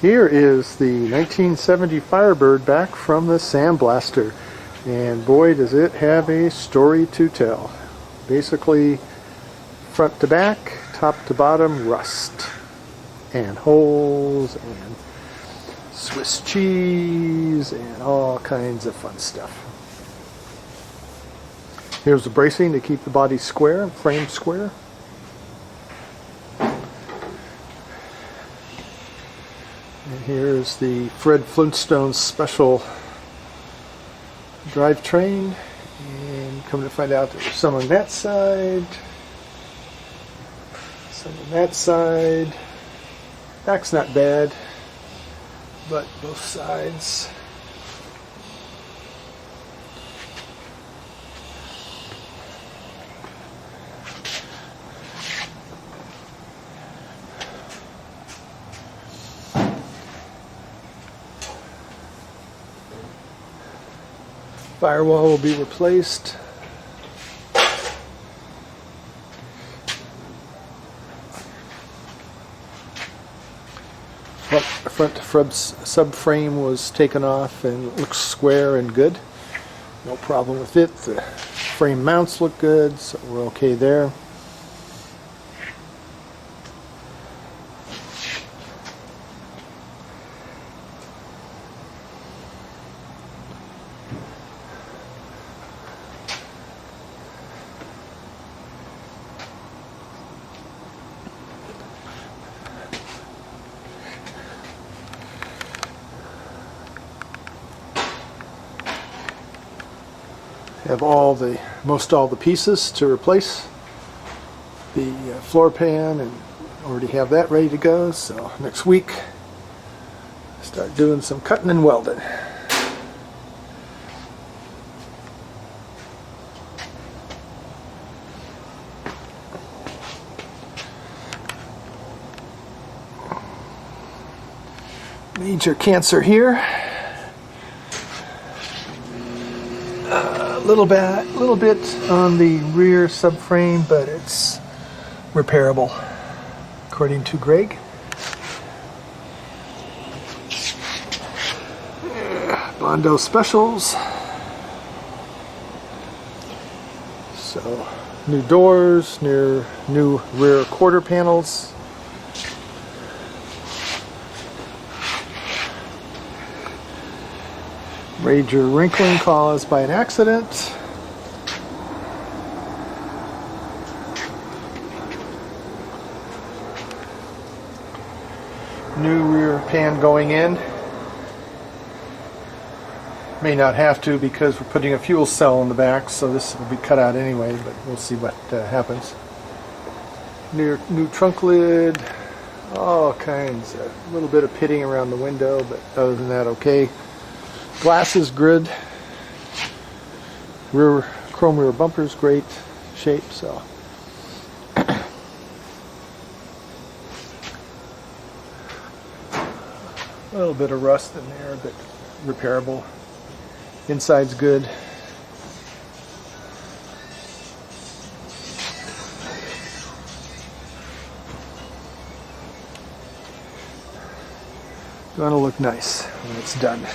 Here is the 1970 Firebird back from the sandblaster, and boy does it have a story to tell. Basically front to back, top to bottom, rust and holes and Swiss cheese and all kinds of fun stuff. Here's the bracing to keep the body square, frame square. And here's the Fred Flintstone special drivetrain, and come to find out there's some on that side, some on that side. Back's not bad, but both sides. Firewall will be replaced. Front subframe was taken off and it looks square and good. No problem with it. The frame mounts look good, so we're okay there. Have most all the pieces to replace the floor pan, and already have that ready to go. So next week start doing some cutting and welding. Major cancer here. Little bit on the rear subframe, but it's repairable, according to Greg. Bondo specials. So, new doors, new rear quarter panels. Major wrinkling caused by an accident. New rear pan going in. May not have to because we're putting a fuel cell in the back, so this will be cut out anyway, but we'll see what happens. New trunk lid. All kinds. A little bit of pitting around the window, but other than that, okay. Glass is good. Chrome rear bumpers, great shape. So a little bit of rust in there, but repairable. Inside's good. Gonna look nice when it's done.